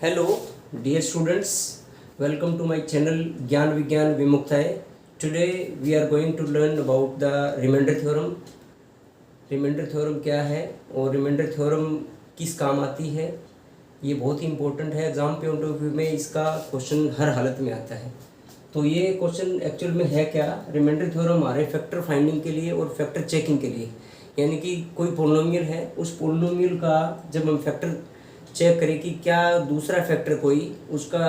Hello, dear students. Welcome to my channel Gyan Vigyan Vimuktaye. Today we are going to learn about the remainder theorem. Remainder theorem क्या है और remainder theorem किस काम आती है, ये बहुत ही इंपॉर्टेंट है। एग्जाम पॉइंट ऑफ व्यू में इसका क्वेश्चन हर हालत में आता है। तो ये क्वेश्चन एक्चुअल में है क्या, रिमाइंडर थ्योरम हमारे फैक्टर फाइंडिंग के लिए और फैक्टर चेकिंग के लिए, यानी कि कोई पोलिनोमियल है, उस पोलिनोमियल का जब हम फैक्टर चेक करें कि क्या दूसरा फैक्टर कोई उसका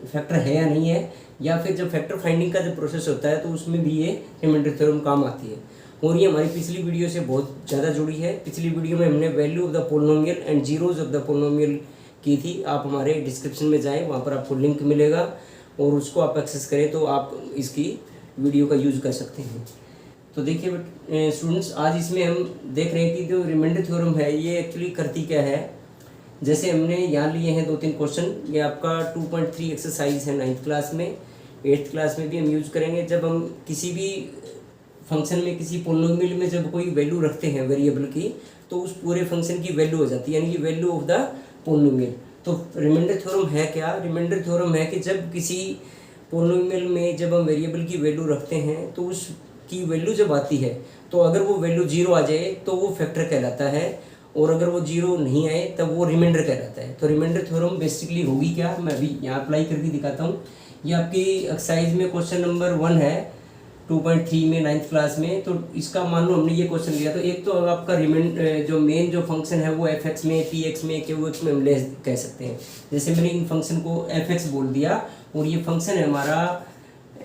फैक्टर है या नहीं है, या फिर जब फैक्टर फाइंडिंग का जब प्रोसेस होता है तो उसमें भी ये रिमाइंडर थ्योरम काम आती है। और ये हमारी पिछली वीडियो से बहुत ज़्यादा जुड़ी है। पिछली वीडियो में हमने value of the polynomial and zeros of the polynomial की थी। आप हमारे डिस्क्रिप्शन में जाएं, वहाँ पर आपको लिंक मिलेगा और उसको आप एक्सेस करें तो आप इसकी वीडियो का यूज़ कर सकते हैं। तो देखिए स्टूडेंट्स, आज इसमें हम देख रहे हैं कि जो रिमाइंडर थ्योरम है ये एक्चुअली करती क्या है। जैसे हमने यहाँ लिए हैं 2-3 क्वेश्चन, ये आपका 2.3 एक्सरसाइज है 9th क्लास में, 8th क्लास में भी हम यूज़ करेंगे। जब हम किसी भी फंक्शन में, किसी पोलिनोमियल में जब कोई वैल्यू रखते हैं वेरिएबल की, तो उस पूरे फंक्शन की वैल्यू हो जाती है, यानी कि वैल्यू ऑफ द पोलिनोमियल। तो रिमाइंडर थ्योरम है क्या, रिमाइंडर थ्योरम है कि जब किसी पोलिनोमियल में जब हम वेरिएबल की वैल्यू रखते हैं तो उसकी वैल्यू जब आती है तो अगर वो वैल्यू 0 आ जाए तो वो फैक्टर कहलाता है, और अगर वो 0 नहीं आए तब वो रिमाइंडर कहलाता है। तो रिमाइंडर थ्योरम बेसिकली होगी क्या, मैं अभी यहाँ अप्लाई करके दिखाता हूँ। ये आपकी एक्सरसाइज में क्वेश्चन नंबर 1 है 2.3 में 9th क्लास में। तो इसका मान लो हमने ये क्वेश्चन लिया, तो एक तो आपका जो मेन जो फंक्शन है वो एफ में, पी में, क्यू में हम ले कह सकते हैं। जैसे मैंने इन फंक्शन को एफ बोल दिया, और ये फंक्शन है हमारा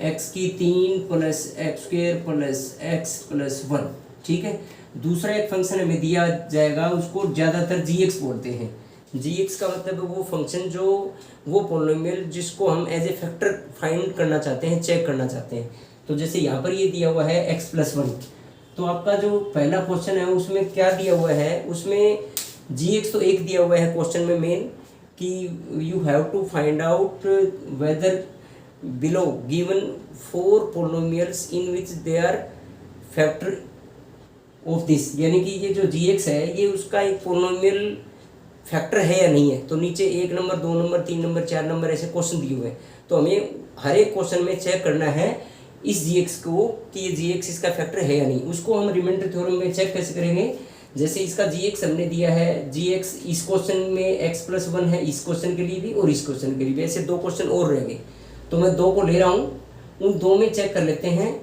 x की 3 + x² + x + 1, ठीक है। दूसरा एक फंक्शन हमें दिया जाएगा, उसको ज़्यादातर gx बोलते हैं। gx का मतलब है वो फंक्शन जो वो पोलिनोमियल जिसको हम एज ए फैक्टर फाइंड करना चाहते हैं, चेक करना चाहते हैं। तो जैसे यहाँ पर ये दिया हुआ है x + 1, तो आपका जो पहला क्वेश्चन है उसमें क्या दिया हुआ है, उसमें gx तो एक दिया हुआ है क्वेश्चन में मेन, कि you have to find out whether below given 4 polynomials in which they are factor of this, यानी कि ये जो gx है ये उसका एक पोलिनोमियल फैक्टर है या नहीं है। तो नीचे 1 नंबर, 2 नंबर, 3 नंबर, 4 नंबर ऐसे क्वेश्चन दिए हुए हैं। तो हमें हर एक क्वेश्चन में चेक करना है इस gx को कि ये gx इसका फैक्टर है या नहीं। उसको हम रिमाइंडर थ्योरम में चेक कैसे करेंगे, जैसे इसका gx हमने दिया है, gx इस क्वेश्चन में x + 1 है, इस क्वेश्चन के लिए भी और इस क्वेश्चन के लिए भी। ऐसे 2 क्वेश्चन और रहेंगे, तो मैं 2 को ले रहा हूँ, उन 2 में चेक कर लेते हैं।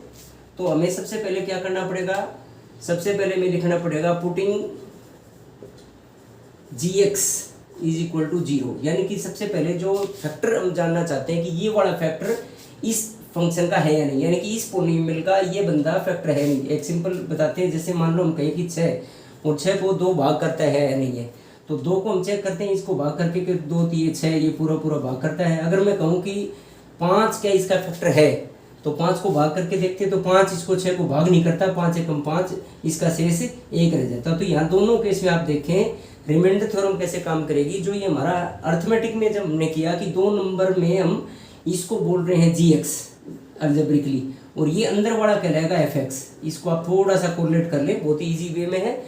तो हमें सबसे पहले क्या करना पड़ेगा, सबसे पहले हमें लिखना पड़ेगा पुटिंग gx = 0, यानी कि सबसे पहले जो फैक्टर हम जानना चाहते हैं कि ये वाला फैक्टर इस फंक्शन का है या नहीं, यानी कि इस पोलिनोमियल का ये बंदा फैक्टर है नहीं। एक सिंपल बताते हैं, जैसे मान लो हम कहें कि 6 और 6 को 2 भाग करता है या नहीं है, तो 2 को हम चेक करते हैं, इसको भाग करके कि 2 3 6 ये पूरा भाग करता है। अगर मैं कहूँ कि 5 क्या इसका फैक्टर है, तो 5 को भाग करके देखते हैं, तो 5 इसको 6 को भाग नहीं करता, 5 × 5 इसका शेष 1 रह जाता। तो यहाँ दोनों केस में आप देखें रिमाइंडर थ्योरम कैसे काम करेगी। जो ये हमारा अर्थमेटिक में जब हमने किया कि 2 नंबर में हम इसको बोल रहे हैं gx अलजेब्रिकली, और ये अंदर वाला कहलाएगा fx। इसको आप थोड़ा सा कोरिलेट कर ले, बहुत ही ईजी वे में है।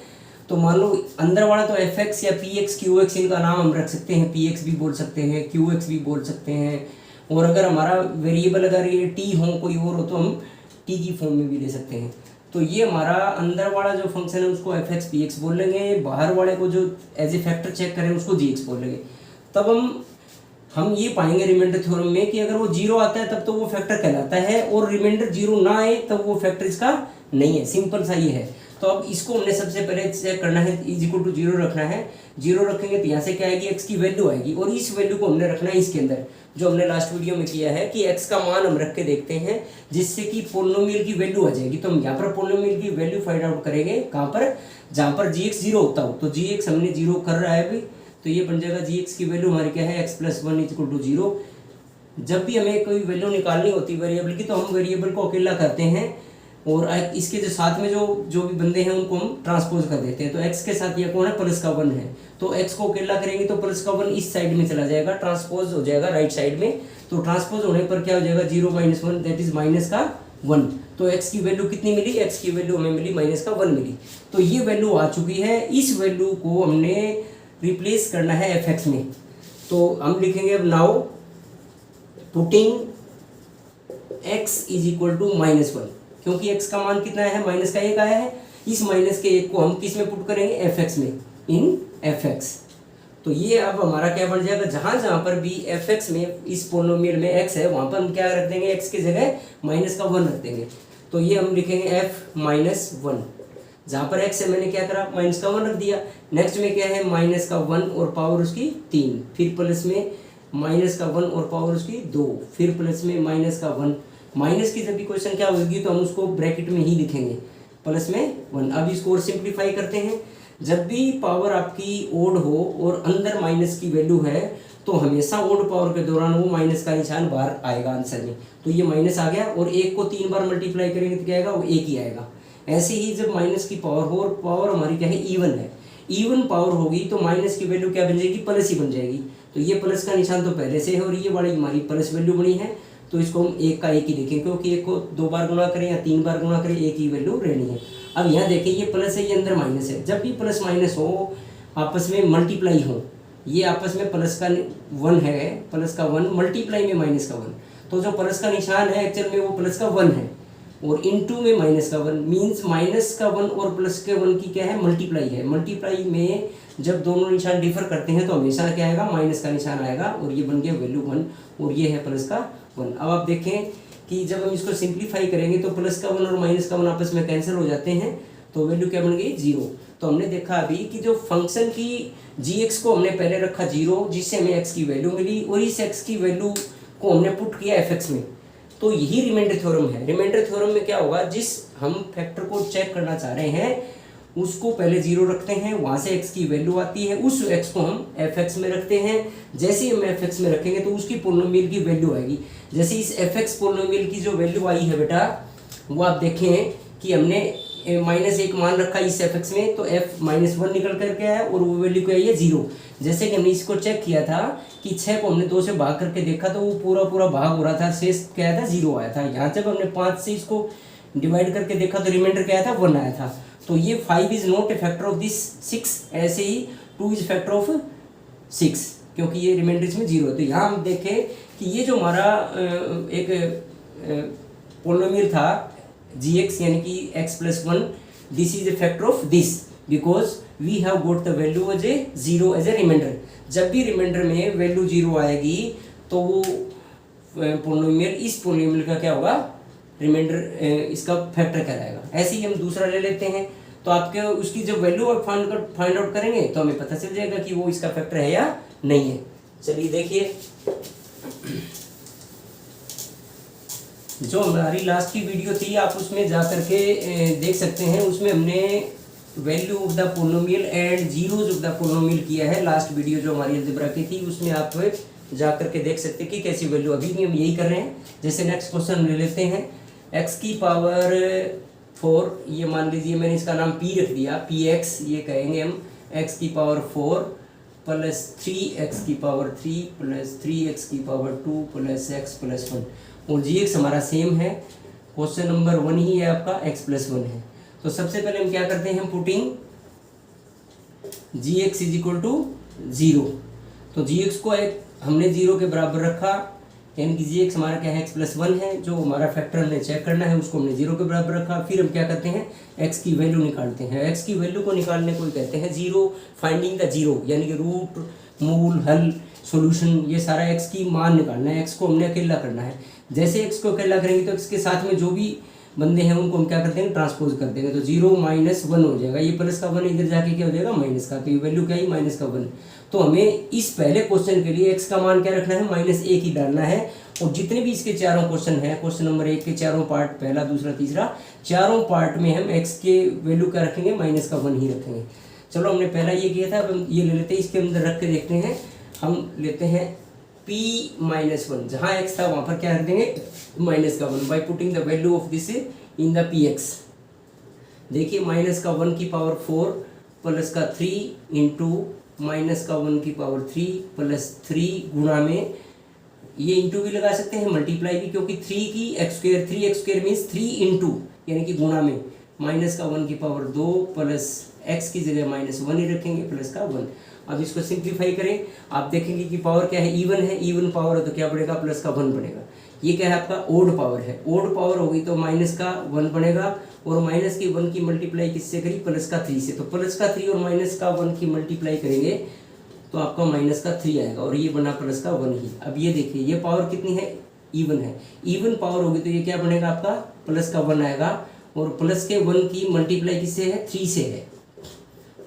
तो मान लो अंदर वाला तो fx या px qx इनका नाम हम रख सकते हैं, px भी बोल सकते हैं, qx भी बोल सकते हैं। और अगर हमारा वेरिएबल अगर ये t हो, कोई और हो, तो हम t की फॉर्म में भी ले सकते हैं। तो ये हमारा अंदर वाला जो फंक्शन है उसको fx px बोल लेंगे, बाहर वाले को जो एज ए फैक्टर चेक करें उसको gx बोल लेंगे। तब हम ये पाएंगे रिमाइंडर थ्योरम में कि अगर वो 0 आता है तब तो वो फैक्टर कहलाता है, और रिमाइंडर 0 ना आए तब वो फैक्टर इसका नहीं है। सिंपल सा ये है। तो अब इसको हमने सबसे पहले चेक करना है, = 0 रखना है। 0 रखेंगे तो यहाँ से क्या आएगी, x की वैल्यू आएगी, और इस वैल्यू को हमने रखना है इसके अंदर, जो हमने लास्ट वीडियो में किया है कि x का मान हम रख के देखते हैं जिससे कि पोलिनोमियल की वैल्यू आ जाएगी। तो हम यहाँ पर पोलिनोमियल की वैल्यू फाइंड आउट करेंगे कहाँ पर, जहाँ पर gx 0 होता हो। तो gx हमने 0 कर रहा है अभी, तो ये बन जाएगा gx की वैल्यू हमारी क्या है, x + 1 = 0। जब भी हमें कोई वैल्यू निकालनी होती है वेरिएबल की, तो हम वेरिएबल को अकेला करते हैं, और इसके जो साथ में जो भी बंदे हैं उनको हम ट्रांसपोज कर देते हैं। तो x के साथ ये कौन है, +1 है, तो x को अकेला करेंगे तो +1 इस साइड में चला जाएगा, ट्रांसपोज हो जाएगा राइट साइड में। तो ट्रांसपोज होने पर क्या हो जाएगा, 0 - 1 दैट इज -1। तो x की वैल्यू कितनी मिली, x की वैल्यू हमें मिली -1 मिली। तो ये वैल्यू आ चुकी है, इस वैल्यू को हमने रिप्लेस करना है fx में। तो हम लिखेंगे अब now putting x is equal to -1, क्योंकि x का मान कितना है, माइनस का 1 आया है। इस माइनस के 1 को हम किस में पुट करेंगे, fx में, इन fx। तो ये अब हमारा क्या बन जाएगा, जहाँ जहाँ पर भी fx में इस पोलिनोमियल में x है वहाँ पर हम क्या रख देंगे, x की जगह माइनस का 1 रख देंगे। तो ये हम लिखेंगे f-1, जहाँ पर x है मैंने क्या करा, माइनस का 1 रख दिया। नेक्स्ट में क्या है, माइनस का 1 और पावर उसकी 3, फिर प्लस में माइनस का 1 और पावर उसकी 2, फिर प्लस में माइनस का 1। माइनस की जब भी क्वेश्चन क्या होगी तो हम उसको ब्रैकेट में ही लिखेंगे, प्लस में 1। अब इसको और सिंप्लीफाई करते हैं। जब भी पावर आपकी ओड हो और अंदर माइनस की वैल्यू है तो हमेशा ओड पावर के दौरान वो माइनस का निशान बाहर आएगा आंसर में। तो ये माइनस आ गया, और 1 को 3 बार मल्टीप्लाई करेंगे तो क्या आएगा, वो 1 ही आएगा। ऐसे ही जब माइनस की पावर हो, और पावर हमारी क्या है, इवन है, इवन पावर होगी तो माइनस की वैल्यू क्या बन जाएगी, प्लस ही बन जाएगी। तो ये प्लस का निशान तो पहले से है और ये वाली हमारी प्लस वैल्यू बनी है, तो इसको हम 1 का 1 ही लिखें, क्योंकि 1 को 2 बार गुणा करें या 3 बार गुणा करें, 1 ही वैल्यू रहनी है। अब यहाँ देखिए ये प्लस है, ये अंदर माइनस है। जब भी प्लस माइनस हो, आपस में मल्टीप्लाई हो, ये आपस में प्लस का 1 है, प्लस का 1 मल्टीप्लाई में माइनस का 1, तो जो प्लस का निशान है एक्चुअल में वो प्लस का 1 है, और इनटू में माइनस का 1 मीन्स माइनस का 1 और प्लस के 1 की क्या है, मल्टीप्लाई है। मल्टीप्लाई में जब दोनों निशान डिफर करते हैं तो हमेशा क्या आएगा, माइनस का निशान आएगा, और ये बन गया वैल्यू 1, और ये है प्लस का 1। अब आप देखें कि जब हम इसको सिंप्लीफाई करेंगे तो प्लस का 1 और माइनस का 1 आपस में कैंसिल हो जाते हैं, तो वैल्यू क्या बन गई, 0। तो हमने देखा अभी कि जो फंक्शन की gx को हमने पहले रखा 0, जिससे हमें x की वैल्यू मिली, और इस x की वैल्यू को हमने पुट किया fx में। तो यही रिमाइंडर थ्योरम है। रिमाइंडर थ्योरम में क्या होगा, जिस हम फैक्टर को चेक करना चाह रहे हैं उसको पहले 0 रखते हैं, वहाँ से x की वैल्यू आती है, उस x को हम fx में रखते हैं। जैसे ही हम fx में रखेंगे तो उसकी पोलिनोमियल की वैल्यू आएगी। जैसे इस fx पोलिनोमियल की जो वैल्यू आई है बेटा, वो आप देखें कि हमने -1 मान रखा इस fx में, तो f-1 निकल करके आया और वो वैल्यू क्या आई है, 0। जैसे कि हमने इसको चेक किया था कि 6 को हमने 2 से भाग करके देखा तो वो पूरा भाग हो रहा था, शेष क्या आया था, 0 आया था। यहाँ जब हमने 5 से इसको डिवाइड करके देखा तो रिमाइंडर क्या आया था, 1 आया था। तो ये 5 is not a factor of this 6, ऐसे ही 2 इज फैक्टर ऑफ 6, क्योंकि ये रिमाइंडर इसमें 0 है। तो यहाँ हम देखें कि ये जो हमारा एक पोलिनोमियल था gx यानी कि x+1, this is a factor of this, because we have got the value as a 0 as a remainder. जब भी रिमाइंडर में वैल्यू 0 आएगी तो वो पोलिनोमियल, इस पोलिनोमियल का क्या होगा, रिमाइंडर इसका फैक्टर कहलाएगा। ऐसे ही हम दूसरा ले लेते हैं, तो आपके उसकी जब वैल्यू आप फाइंड आउट करेंगे तो हमें पता चल जाएगा कि वो इसका फैक्टर है या नहीं है। चलिए देखिए, जो हमारी लास्ट की वीडियो थी आप उसमें जा करके देख सकते हैं, उसमें हमने value of the polynomial and zeros of the polynomial किया है। लास्ट वीडियो जो हमारी अलजेब्रा की थी उसमें आप जा करके देख सकते हैं कि कैसी वैल्यू। अभी भी हम यही कर रहे हैं। जैसे नेक्स्ट क्वेश्चन ले लेते हैं, x की पावर 4, ये मान लीजिए मैंने इसका नाम p रख दिया, px ये कहेंगे हम, x की पावर 4 प्लस 3x की पावर 3 प्लस 3x की पावर 2 प्लस x+1, और gx हमारा सेम है, क्वेश्चन नंबर 1 ही है आपका, x+1 है। तो सबसे पहले हम क्या करते हैं, putting gx is equal to 0। तो gx को हमने 0 के बराबर रखा, यानी कि gx हमारा क्या है, x+1 है। जो हमारा फैक्टर हमने चेक करना है उसको हमने 0 के बराबर रखा। फिर हम क्या करते हैं, x की वैल्यू निकालते हैं। x की वैल्यू को निकालने को कहते हैं 0 फाइंडिंग द 0, यानी कि रूट, मूल, हल, सॉल्यूशन, ये सारा x की मान निकालना है। x को हमने अकेला करना है। जैसे x को अकेला करेंगे तो x के साथ में जो भी बंदे हैं उनको हम क्या करते हैं, ट्रांसपोज कर देंगे। तो 0 - 1 हो जाएगा, ये प्लस का 1 इधर जाके क्या हो जाएगा, माइनस का। तो ये वैल्यू क्या है, -1। तो हमें इस पहले क्वेश्चन के लिए x का मान क्या रखना है, -1 ही डालना है। और जितने भी इसके चारों क्वेश्चन हैं, क्वेश्चन नंबर 1 के चारों पार्ट, पहला, दूसरा, तीसरा, चारों पार्ट में हम x के वैल्यू क्या रखेंगे, -1 ही रखेंगे। चलो हमने पहला ये किया था, अब हम ये ले लेते हैं, इसके अंदर रख के देखते हैं। हम लेते हैं p-1, जहाँ x था वहाँ पर क्या रख देंगे, -1, by putting the value of this in the px। देखिए -1 की पावर 4 प्लस का 3 इंटू -1 की पावर 3 प्लस 3 गुणा में, ये इंटू भी लगा सकते हैं, मल्टीप्लाई भी, क्योंकि 3 की x², 3x² मीन्स 3 इंटू, यानी कि गुणा में -1 की पावर 2 प्लस x की जगह -1 ही रखेंगे, प्लस का 1। अब इसको सिंप्लीफाई करें, आप देखेंगे कि पावर क्या है, इवन है, इवन पावर है तो क्या बढ़ेगा, प्लस का 1 बनेगा। ये क्या है आपका ओड पावर है, ओड पावर होगी तो माइनस का 1 बनेगा, और माइनस की 1 की मल्टीप्लाई किससे करी, प्लस का 3 से, तो प्लस का 3 और माइनस का 1 की मल्टीप्लाई करेंगे तो आपका माइनस का 3 आएगा, और ये बना प्लस का 1 ही। अब ये देखिए ये पावर कितनी है, इवन है, इवन पावर होगी तो ये क्या बनेगा आपका, प्लस का 1 आएगा, और प्लस के 1 की मल्टीप्लाई किससे है, 3 से है,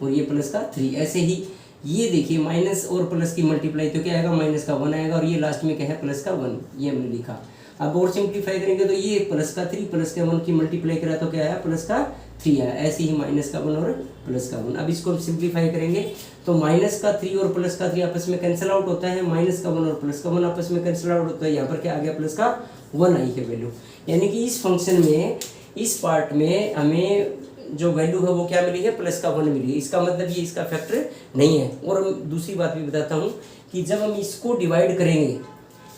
और ये प्लस का 3। ऐसे ही ये देखिए माइनस और प्लस की मल्टीप्लाई तो क्या आएगा, माइनस का 1 आएगा, और ये लास्ट में क्या है, प्लस का 1, ये हमने लिखा। अब और सिंप्लीफाई करेंगे तो ये प्लस का 3 प्लस के 1 की मल्टीप्लाई करा तो क्या आया, प्लस का 3 आया। ऐसे ही माइनस का 1 और प्लस का 1। अब इसको हम सिंप्लीफाई करेंगे तो माइनस का 3 और प्लस का 3 आपस में कैंसिल आउट होता है, माइनस का 1 और प्लस का 1 आपस में कैंसिल आउट होता है, यहाँ पर क्या आ गया, प्लस का 1 आई है वैल्यू। यानी कि इस फंक्शन में, इस पार्ट में हमें जो वैल्यू है वो क्या मिली है, प्लस का 1 मिली है। इसका मतलब ये इसका फैक्टर नहीं है। और हम दूसरी बात भी बताता हूँ कि जब हम इसको डिवाइड करेंगे,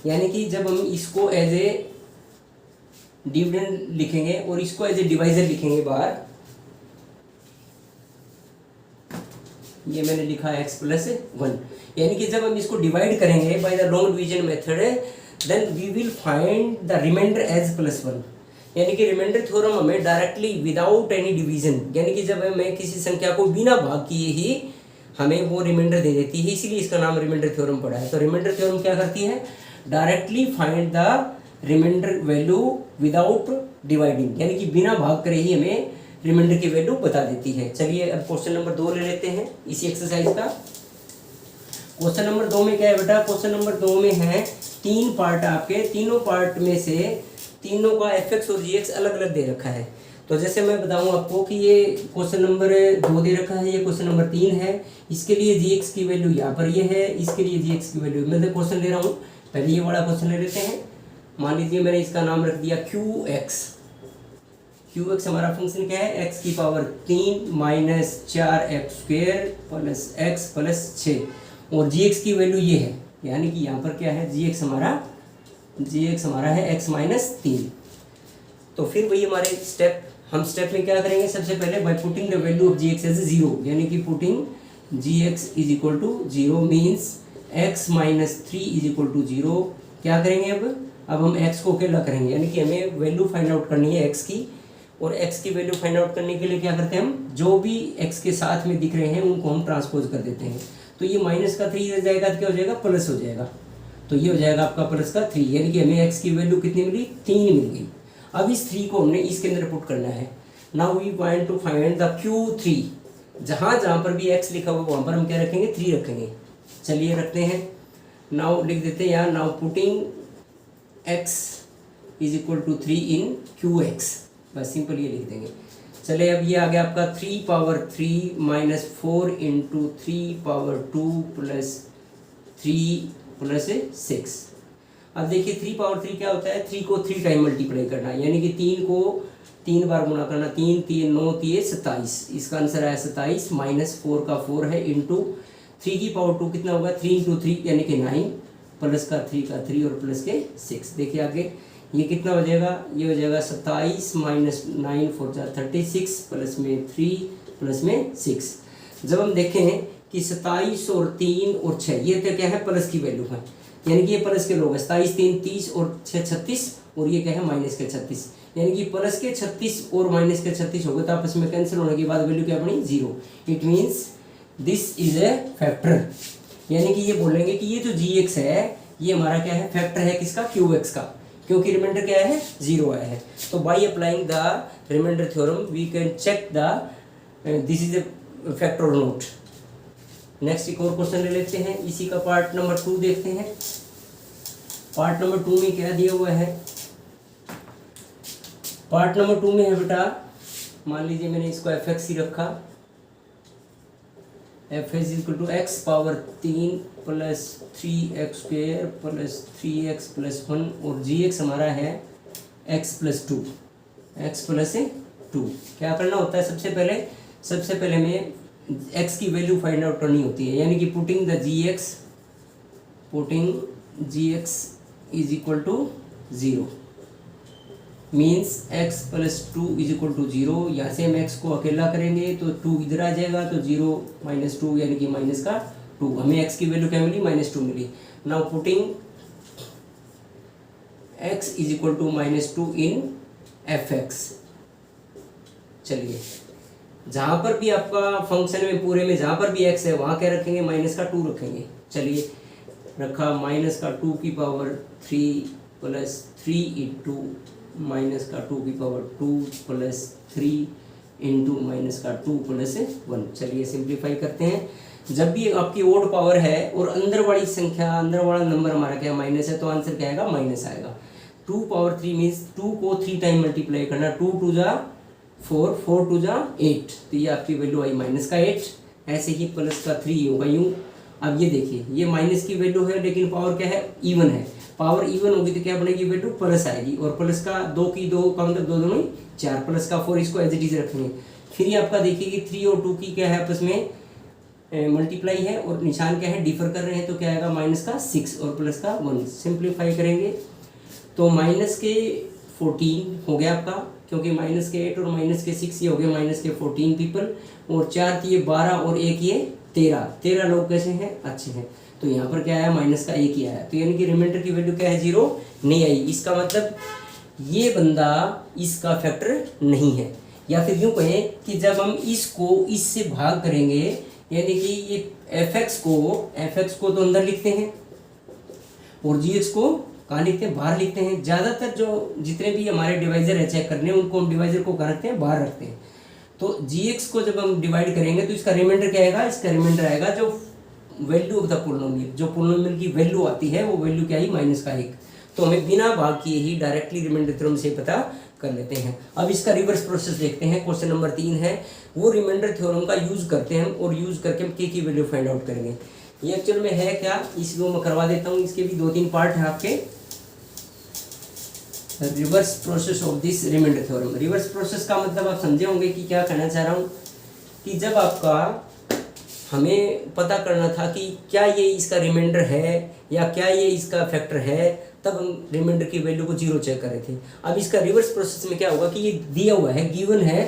यानी कि जब हम इसको एज ए डिविडेंड लिखेंगे और इसको एज ए डिवाइजर लिखेंगे बाहर, ये मैंने लिखा है x प्लस 1, यानी कि जब हम इसको डिवाइड करेंगे by the long division method, then we will find the remainder as plus 1। यानी कि रिमाइंडर थ्योरम हमें डायरेक्टली विदाउट एनी डिवीजन, यानी कि जब हमें किसी संख्या को बिना भाग किए ही हमें वो रिमाइंडर दे देती है, इसीलिए इसका नाम रिमाइंडर थ्योरम पड़ा है। तो रिमाइंडर थ्योरम क्या करती है, directly find the remainder value without dividing, यानी कि बिना भाग करे ही हमें रिमाइंडर की वैल्यू बता देती है। चलिए अब क्वेश्चन नंबर 2 ले लेते हैं इसी एक्सरसाइज का। क्वेश्चन नंबर 2 में क्या है बेटा, क्वेश्चन नंबर 2 में है 3 पार्ट, आपके तीनों पार्ट में से तीनों का fx और gx अलग अलग दे रखा है। तो जैसे मैं बताऊं आपको कि ये क्वेश्चन नंबर 2 दे रखा है, ये क्वेश्चन नंबर 3 है, इसके लिए gx की वैल्यू यहाँ पर ये है, इसके लिए gx की वैल्यू, मैं क्वेश्चन ले रहा हूँ, पहले ये बड़ा क्वेश्चन ले लेते हैं। मान लीजिए मैंने इसका नाम रख दिया qx। qx हमारा फंक्शन क्या है, x की power 3 minus 4x square plus x plus 6, और gx की वैल्यू ये है, यानी कि यहाँ पर क्या है, gx हमारा है x माइनस 3। तो फिर वही हमारे स्टेप, हम स्टेप में क्या करेंगे, सबसे पहले by putting the value of gx as 0, यानी कि putting gx is equal to 0 means x minus 3 is equal to 0। क्या करेंगे अब हम x को अकेला करेंगे, यानी कि हमें वैल्यू फाइंड आउट करनी है x की, और x की वैल्यू फाइंड आउट करने के लिए क्या करते हैं, हम जो भी x के साथ में दिख रहे हैं उनको हम ट्रांसपोज कर देते हैं। तो ये माइनस का 3 रह जाएगा तो क्या हो जाएगा, प्लस हो जाएगा, तो ये हो जाएगा आपका प्लस का 3, यानी कि हमें x की वैल्यू कितनी मिली, 3 मिल गई। अब इस 3 को हमने इसके अंदर पुट करना है। Now we want to find the Q3, जहाँ पर भी x लिखा हुआ वहाँ पर हम क्या रखेंगे, 3 रखेंगे। चलिए रखते हैं, नाउ लिख देते हैं यहाँ, now putting x is equal to 3 in qx, बस सिंपल ये लिख देंगे। चले अब ये आ गया आपका 3 power 3 minus 4 into 3 power 2 plus 3 plus 6। अब देखिए 3 पावर 3 क्या होता है, 3 को 3 टाइम मल्टीप्लाई करना, यानी कि 3 को 3 बार गुणा करना, 3 3 9 3 27, इसका आंसर आया 27, माइनस 4 का 4 है, इंटू 3 की पावर 2 कितना होगा, 3 इंटू 3 यानी कि 9, प्लस का 3 का 3 और प्लस के 6। देखिए आगे ये कितना हो जाएगा, ये हो जाएगा 27 माइनस 9 4 36 प्लस में 3 प्लस में 6। जब हम देखें कि 27 और 3 और 6 ये तो क्या है, प्लस की वैल्यू है, यानी कि ये प्लस के लोग हैं, 27 3 30 और 6 36, और ये क्या है, माइनस के 36, यानी कि प्लस के 36 और माइनस के 36 हो गए तो आपस में कैंसिल होने के बाद वैल्यू क्या बनी, 0। It means this is a factor, यानी कि ये बोलेंगे कि ये जो gx है ये हमारा क्या है, फैक्टर है किसका, qx का, क्योंकि रिमाइंडर क्या है, 0 आया है। तो by applying the remainder theorem we can check the this is a factor और नॉट। नेक्स्ट एक और क्वेश्चन ले लेते हैं, इसी का पार्ट नंबर 2 देखते हैं। पार्ट नंबर 2 में क्या दिया हुआ है, पार्ट नंबर 2 में है बेटा, मान लीजिए मैंने इसको fx ही रखा, f is equal to x power 3 plus 3x square plus 3x plus 1, और gx हमारा है x प्लस 2, x प्लस 2। क्या करना होता है, सबसे पहले हमें x की वैल्यू फाइंड आउट करनी होती है, यानी कि putting gx is equal to 0 means x plus 2 is equal to 0। यहाँ से हम x को अकेला करेंगे तो 2 इधर आ जाएगा, तो 0 माइनस 2 यानी कि माइनस का टू, हमें x की वैल्यू क्या मिली, -2 मिली। Now putting x is equal to -2 in fx। चलिए जहाँ पर भी आपका फंक्शन में पूरे में जहाँ पर भी x है वहाँ क्या रखेंगे, -2 रखेंगे। चलिए रखा -2 की पावर 3 प्लस 3 इंटू -2 की पावर 2 प्लस 3 इंटू -2 प्लस 1। चलिए सिंप्लीफाई करते हैं। जब भी आपकी ओड पावर है और अंदर वाली संख्या, अंदर वाला नंबर हमारा क्या माइनस है, तो आंसर क्या आएगा, माइनस आएगा। 2 पावर 3 मीन्स 2 को 3 टाइम मल्टीप्लाई करना, 2 2 जा 4, 4 2 जा 8, तो ये आपकी वैल्यू आई -8। ऐसे ही प्लस का 3 होगा यूँ। अब ये देखिए ये माइनस की वैल्यू है लेकिन पावर क्या है, इवन है। पावर इवन होगी तो क्या बनेगी वैल्यू, प्लस आएगी। और प्लस का 2 की 2 का मतलब 2 2 4, प्लस का 4, इसको एज इट इज रखेंगे। फिर ये आपका देखिए कि 3 और 2 की क्या है आपस में मल्टीप्लाई है और निशान क्या है, डिफर कर रहे हैं, तो क्या आएगा -6 और प्लस का 1। सिंप्लीफाई करेंगे तो -14 हो गया आपका, क्योंकि -8 और -6 ये हो गया -14 पीपल, और 4 ये 12 और 1 ये 13 लोग कैसे हैं, अच्छे हैं। तो यहाँ पर क्या आया, -1 ही आया, तो यानी कि रिमाइंडर की वैल्यू क्या है, 0 नहीं आई। इसका मतलब ये बंदा इसका फैक्टर नहीं है। या फिर यूँ कहें कि जब हम इसको इससे भाग करेंगे, यानी कि ये fx को तो अंदर लिखते हैं और gx को कहाँ लिखते हैं, बाहर लिखते हैं। ज़्यादातर जो जितने भी हमारे डिवाइजर है चेक करने, उनको हम डिवाइजर को कहाँ रखते हैं, बाहर रखते हैं। तो gx को जब हम डिवाइड करेंगे तो इसका रिमाइंडर क्या आएगा, इसका रिमाइंडर आएगा जो वैल्यू ऑफ द पोलिनोमियल, जो पोलिनोमियल की वैल्यू आती है वो वैल्यू क्या है, -1। तो हमें बिना भाग किए ही डायरेक्टली रिमाइंडर थ्योरम से पता कर लेते हैं। अब इसका रिवर्स प्रोसेस देखते हैं। क्वेश्चन नंबर 3 है, वो रिमाइंडर थ्योरम का यूज करते हैं और यूज करके हम k की वैल्यू फाइंड आउट करेंगे। ये एक्चुअल में है क्या, इसको मैं करवा देता हूँ। इसके भी 2-3 पार्ट हैं आपके। Reverse process of this remainder theorem. Reverse process का मतलब आप समझे होंगे कि क्या कहना चाह रहा हूँ, कि जब आपका हमें पता करना था कि क्या ये इसका रिमाइंडर है या क्या ये इसका फैक्टर है, तब हम रिमाइंडर की वैल्यू को 0 चेक कर रहे थे। अब इसका रिवर्स प्रोसेस में क्या होगा कि ये दिया हुआ है, गिवन है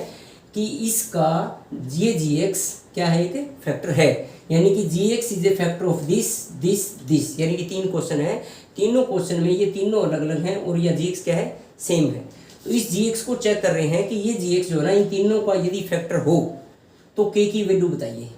कि इसका ये gx क्या है, एक फैक्टर है, यानी कि gx is a factor of this, यानी कि 3 क्वेश्चन है। तीनों क्वेश्चन में ये तीनों अलग अलग हैं और यह gx क्या है, सेम है। तो इस gx को चेक कर रहे हैं कि ये gx जो है ना, इन तीनों का यदि फैक्टर हो तो k की वैल्यू बताइए।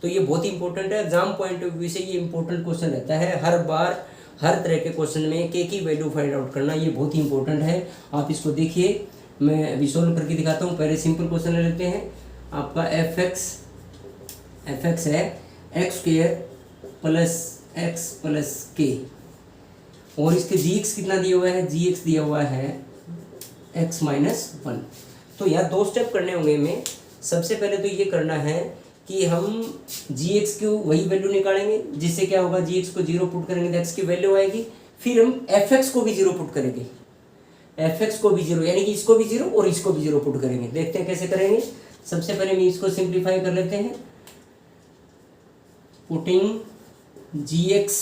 तो ये बहुत इंपॉर्टेंट है, एग्जाम पॉइंट ऑफ व्यू से ये इंपॉर्टेंट क्वेश्चन रहता है। हर बार हर तरह के क्वेश्चन में k की वैल्यू फाइंड आउट करना ये बहुत ही इंपॉर्टेंट है। आप इसको देखिए, मैं अभी सोल्व करके दिखाता हूँ। पहले सिंपल क्वेश्चन ले लेते हैं। आपका fx है x² plus x plus k, और इसके gx कितना दिया हुआ है, gx दिया हुआ है x माइनस 1। तो यहाँ 2 स्टेप करने होंगे हमें। सबसे पहले तो ये करना है कि हम gx की वही वैल्यू निकालेंगे, जिससे क्या होगा, gx को 0 पुट करेंगे तो x की वैल्यू आएगी। फिर हम fx को भी 0 पुट करेंगे, fx को भी 0, यानी कि इसको भी 0 और इसको भी 0 पुट करेंगे। देखते हैं कैसे करेंगे। सबसे पहले हम इसको सिंप्लीफाई कर लेते हैं। Putting gx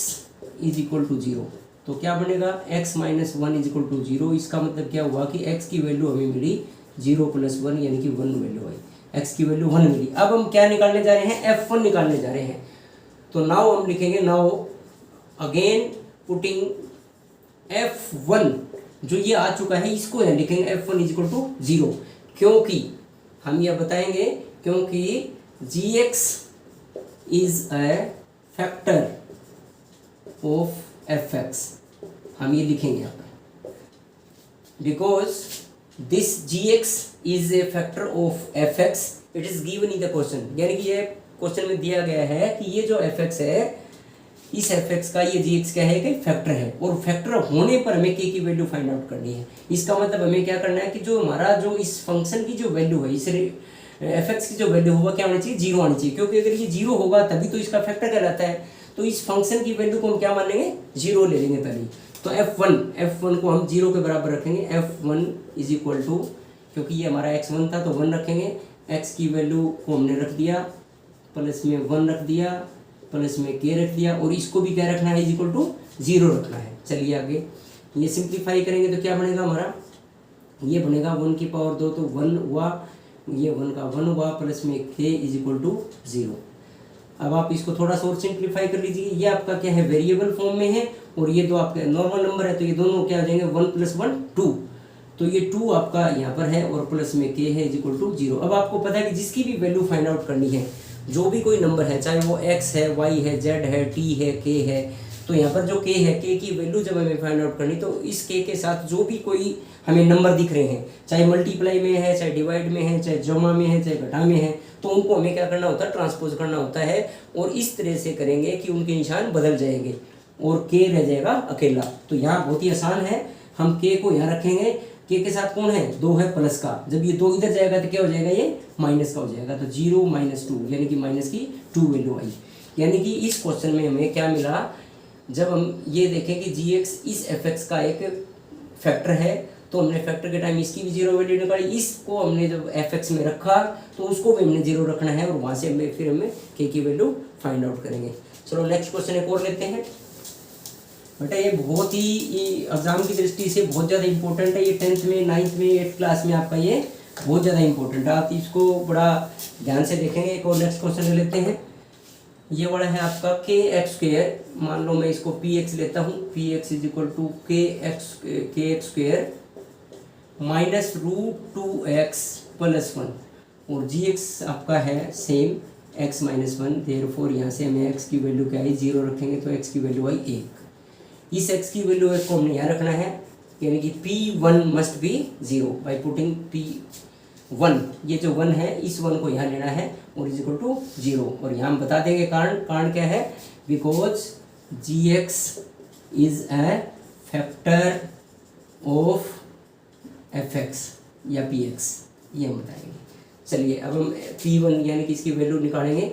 is equal to 0, तो क्या बनेगा, x minus 1 is equal to 0। इसका मतलब क्या हुआ कि x की वैल्यू हमें मिली 0 प्लस 1, यानी कि 1 वैल्यू आई, x की वैल्यू 1 मिली। अब हम क्या निकालने जा रहे हैं, f1 निकालने जा रहे हैं। तो नाउ हम लिखेंगे, नाउ अगेन पुटिंग f1, जो ये आ चुका है इसको है लिखेंगे f1 इज इक्वल टू 0, क्योंकि हम यह बताएंगे क्योंकि gx is a factor of fx, हम ये लिखेंगे यहाँ पर, because this gx is a factor of fx, it is given in the question. यानी कि ये क्वेश्चन में दिया गया है कि ये जो fx है, इस fx का ये gx क्या है, कि फैक्टर है, और फैक्टर होने पर हमें k की वैल्यू फाइंड आउट करनी है। इसका मतलब हमें क्या करना है कि जो हमारा जो इस फंक्शन की जो वैल्यू है, इस fx की जो वैल्यू होगा क्या होनी चाहिए, 0 आनी चाहिए, क्योंकि अगर ये 0 होगा तभी तो इसका फैक्टर कहलाता है। तो इस फंक्शन की वैल्यू को हम क्या मान लेंगे, 0 ले लेंगे पहले। तो f1 को हम 0 के बराबर रखेंगे। f1 इज इक्वल टू, क्योंकि ये हमारा x1 था तो 1 रखेंगे, x की वैल्यू को हमने रख दिया, प्लस में 1 रख दिया, प्लस में k रख दिया, और इसको भी क्या रखना है, इज इक्वल टू 0 रखना है। चलिए आगे ये सिंप्लीफाई करेंगे तो क्या बनेगा हमारा, ये बनेगा 1 की पावर 2, तो 1 हुआ, ये 1 का 1 हुआ, प्लस में k इज इक्वल टू 0। अब आप इसको थोड़ा सा और सिंप्लीफाई कर लीजिए, ये आपका क्या है वेरिएबल फॉर्म में है और ये दो आपके नॉर्मल नंबर है, तो ये दोनों क्या हो जाएंगे 1 + 1 2, तो ये 2 आपका यहाँ पर है और प्लस में k है इक्वल टू 0। अब आपको पता है कि जिसकी भी वैल्यू फाइंड आउट करनी है, जो भी कोई नंबर है, चाहे वो x है, y है, z है, t है, k है, तो यहाँ पर जो k है, k की वैल्यू जब हमें फाइंड आउट करनी, तो इस k के साथ जो भी कोई हमें नंबर दिख रहे हैं, चाहे मल्टीप्लाई में है, चाहे डिवाइड में है, चाहे जमा में है, चाहे घटा में है, तो उनको हमें क्या करना होता है ट्रांसपोज करना होता है, और इस तरह से करेंगे कि उनके निशान बदल जाएंगे और k रह जाएगा अकेला। तो यहाँ बहुत ही आसान है, हम k को यहाँ रखेंगे, k के साथ कौन है 2 है प्लस का, जब ये 2 इधर जाएगा तो क्या हो जाएगा ये माइनस का हो जाएगा, तो 0 - 2 यानी कि माइनस की 2 वैल्यू आई। यानी कि इस क्वेश्चन में हमें क्या मिला, जब हम ये देखें कि gx इस fx का एक फैक्टर है, तो हमने फैक्टर के टाइम इसकी भी 0 वैल्यू निकाली, इसको हमने जब fx में रखा तो उसको भी हमने 0 रखना है, और वहाँ से हमें फिर हमें k की वैल्यू फाइंड आउट करेंगे। चलो नेक्स्ट क्वेश्चन एक और लेते हैं। बेटा ये बहुत ही एग्जाम की दृष्टि से बहुत ज़्यादा इंपॉर्टेंट है, ये 10th में 9th में 8th क्लास में आपका ये बहुत ज़्यादा इंपॉर्टेंट है, आप इसको बड़ा ध्यान से देखेंगे। एक और नेक्स्ट क्वेश्चन ले लेते हैं। ये वाला है आपका kx², मान लो मैं इसको px लेता हूँ, px = kx² -√2x + 1, और gx आपका है सेम x - 1, देयरफॉर यहाँ से हमें x की वैल्यू क्या आई 0 रखेंगे, तो x की वैल्यू आई 1। इस x की वैल्यू 1 को हमने यहाँ रखना है, यानी कि p1 must be 0 by putting p1, ये जो 1 है इस 1 को यहाँ लेना है और इक्वल टू 0, और यहाँ हम बता देंगे कारण क्या है, because gx is a factor of fx या px, ये हम बताएंगे। चलिए अब हम p1 यानी कि इसकी वैल्यू निकालेंगे,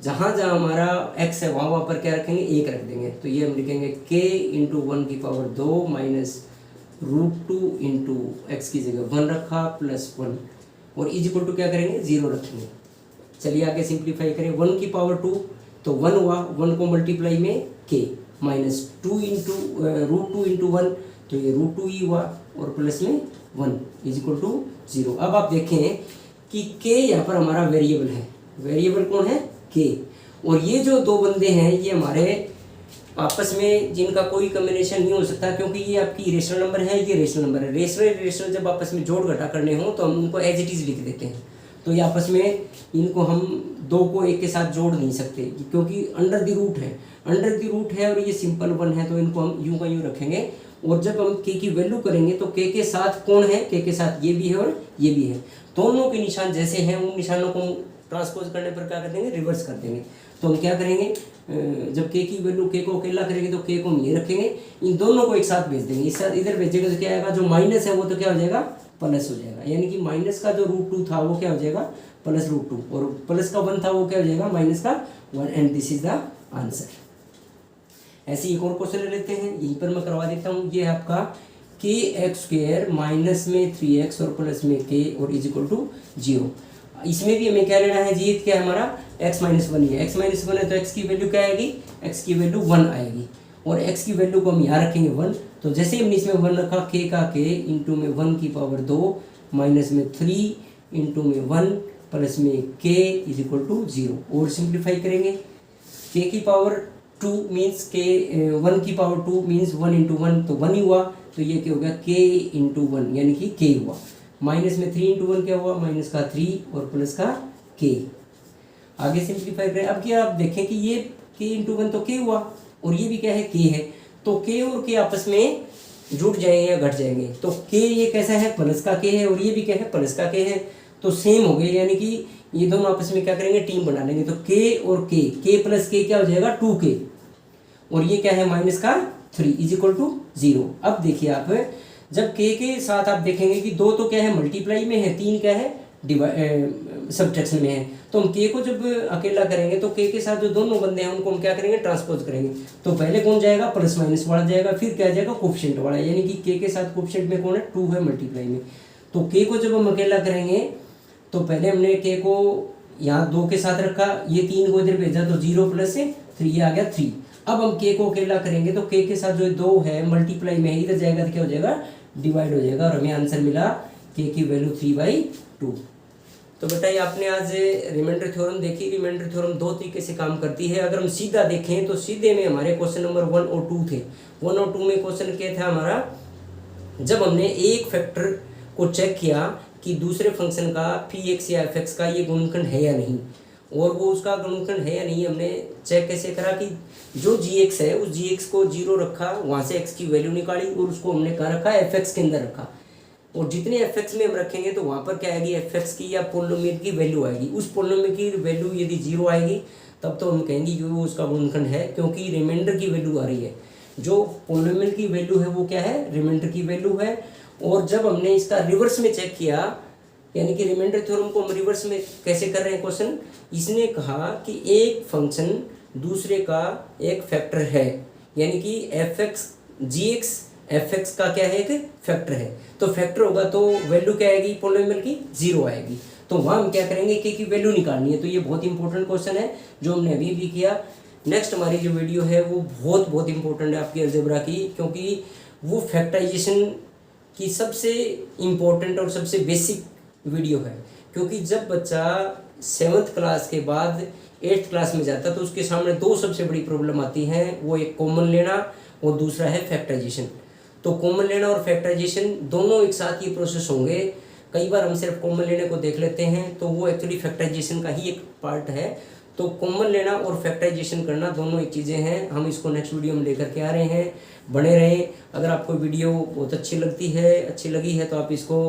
जहाँ जहाँ हमारा x है वहाँ पर क्या रखेंगे 1 रख देंगे, तो ये हम लिखेंगे k × 1⁻² -√2 x की जगह 1 रखा +1, और इज इक्वल टू क्या करेंगे 0 रखेंगे। चलिए आगे सिंप्लीफाई करें, 1⁻², तो 1 हुआ, 1 को मल्टीप्लाई में k -2 × √2 × 1, तो ये √2 ही हुआ, और प्लस में 1 इज इक्वल टू 0। अब आप देखें कि k यहाँ पर हमारा वेरिएबल है, वेरिएबल कौन है k, और ये जो दो बंदे हैं ये हमारे आपस में जिनका कोई कम्बिनेशन नहीं हो सकता, क्योंकि ये आपकी रेशनल नंबर है, ये रेशनल नंबर है। रेशनल जब आपस में जोड़ घटा करने हो तो हम उनको एज इट इज़ लिख देते हैं, तो ये आपस में इनको हम 2 को 1 के साथ जोड़ नहीं सकते, क्योंकि अंडर द रूट है और ये सिंपल 1 है, तो इनको हम यूं का यूं रखेंगे। और जब हम k की वैल्यू करेंगे तो k के साथ कौन है, k के साथ ये भी है और ये भी है, दोनों के निशान जैसे हैं उन निशानों को ट्रांसपोज करने पर क्या कर देंगे रिवर्स कर देंगे। तो हम क्या करेंगे, जब k की वैल्यू k को अकेला करेंगे तो k को हम ये रखेंगे, इन दोनों को एक साथ भेज देंगे, इस साथ इधर भेजेंगे तो क्या आएगा, जो माइनस है वो तो क्या हो जाएगा प्लस हो जाएगा, यानी कि माइनस का जो √2 था वो क्या हो जाएगा +√2, और प्लस का 1 था वो क्या हो जाएगा -1, and this is the answer. ऐसे एक और क्वेश्चन ले लेते हैं, यहीं पर मैं करवा देता हूँ। ये है आपका kx² माइनस में 3x और प्लस में k और इज इक्वल टू 0। इसमें भी हमें क्या लेना है जी, क्या है हमारा x - 1 ही है, x - 1 है तो x की वैल्यू क्या आएगी, x की वैल्यू 1 आएगी, और x की वैल्यू को हम यहाँ रखेंगे 1, तो जैसे हमने इसमें 1 रखा, k का k इंटू में 1⁻² माइनस में 3 इंटू में 1 प्लस में k इज इक्वल टू 0, और सिंप्लीफाई करेंगे, k की power 2 means k 1⁻² means 1 into 1 तो 1 ही हुआ, तो ये क्या हो गया k इंटू 1 यानी कि k हुआ, माइनस में 3 इंटू 1 क्या हुआ माइनस का 3 और प्लस का k। आगे सिंप्लीफाई करें, अब क्या आप देखें कि ये k इंटू 1 तो k हुआ, और ये भी क्या है k है, तो k और k आपस में जुड़ जाएंगे या घट जाएंगे, तो k ये कैसा है प्लस का k है, और ये भी क्या है प्लस का k है, तो सेम हो गए, यानी कि ये दोनों आपस में क्या करेंगे टीम बना लेंगे, तो k और k प्लस k क्या हो जाएगा 2k, और ये क्या है माइनस का 3 इज इक्वल टू 0। अब देखिए आप, जब k के साथ आप देखेंगे कि 2 तो क्या है मल्टीप्लाई में है, 3 क्या है सब्ट्रैक्शन में है, तो हम k को जब अकेला करेंगे तो k के साथ जो दोनों बंदे हैं उनको हम क्या करेंगे ट्रांसपोज करेंगे, तो पहले कौन जाएगा प्लस माइनस वाला जाएगा, फिर क्या जाएगा कोफिशिएंट वाला, यानी कि k के साथ कोफिशिएंट में कौन है 2 है मल्टीप्लाई में, तो k को जब हम अकेला करेंगे तो पहले हमने k को यहाँ 2 के साथ रखा, ये 3 को इधर भेजा तो 0 प्लस 3 ये आ गया 3। अब हम k को अकेला करेंगे तो k के साथ जो 2 है मल्टीप्लाई में है इधर जाएगा तो क्या हो जाएगा डिवाइड हो जाएगा, और हमें आंसर मिला k की वैल्यू 3/2। तो बेटा ये आपने आज रिमाइंडर थ्योरम देखी। रिमाइंडर थ्योरम दो तरीके से काम करती है। अगर हम सीधा देखें तो सीधे में हमारे क्वेश्चन नंबर 1 और 2 थे। 1 और 2 में क्वेश्चन क्या था हमारा, जब हमने एक फैक्टर को चेक किया कि दूसरे फंक्शन का px या fx का ये गुणनखंड है या नहीं, और वो उसका गुणनखंड है या नहीं हमने चेक कैसे करा कि जो gx है उस gx को 0 रखा, वहाँ से x की वैल्यू निकाली और उसको हमने कहाँ रखा, fx के अंदर रखा। और जितने fx में हम रखेंगे तो वहाँ पर क्या आएगी, fx की या पोलिनोमियल की वैल्यू आएगी। उस पोलिनोमियल की वैल्यू यदि 0 आएगी तब तो हम कहेंगे कि वो उसका गुणनखंड है, क्योंकि रिमाइंडर की वैल्यू आ रही है। जो पोलिनोमियल की वैल्यू है वो क्या है, रिमाइंडर की वैल्यू है। और जब हमने इसका रिवर्स में चेक किया, यानी कि रिमाइंडर थ्योरम को हम रिवर्स में कैसे कर रहे हैं क्वेश्चन, इसने कहा कि एक फंक्शन दूसरे का एक फैक्टर है, यानी कि gx fx का क्या है, एक फैक्टर है। तो फैक्टर होगा तो वैल्यू क्या आएगी, पोलिनोमियल की 0 आएगी। तो वहाँ हम क्या करेंगे, k की वैल्यू निकालनी है। तो ये बहुत इंपॉर्टेंट क्वेश्चन है जो हमने अभी भी किया। नेक्स्ट हमारी जो वीडियो है वो बहुत इंपॉर्टेंट है आपकी अलजेब्रा की, क्योंकि वो फैक्टराइजेशन की सबसे इम्पोर्टेंट और सबसे बेसिक वीडियो है। क्योंकि जब बच्चा 7th क्लास के बाद 8th क्लास में जाता है तो उसके सामने दो सबसे बड़ी प्रॉब्लम आती हैं, वो एक कॉमन लेना और दूसरा है फैक्टराइजेशन। तो कॉमन लेना और फैक्टराइजेशन दोनों एक साथ ही प्रोसेस होंगे। कई बार हम सिर्फ कॉमन लेने को देख लेते हैं, तो वो एक्चुअली फैक्टराइजेशन का ही एक पार्ट है। तो कॉमन लेना और फैक्टराइजेशन करना दोनों एक चीज़ें हैं। हम इसको नेक्स्ट वीडियो में लेकर के आ रहे हैं, बने रहें। अगर आपको वीडियो बहुत अच्छी लगी है तो आप इसको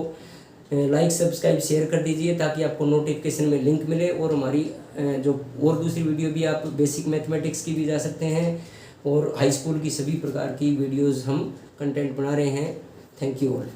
लाइक सब्सक्राइब शेयर कर दीजिए, ताकि आपको नोटिफिकेशन में लिंक मिले। और हमारी जो और दूसरी वीडियो भी, आप बेसिक मैथमेटिक्स की भी जा सकते हैं, और हाई स्कूल की सभी प्रकार की वीडियोज़ हम कंटेंट बना रहे हैं। Thank you all.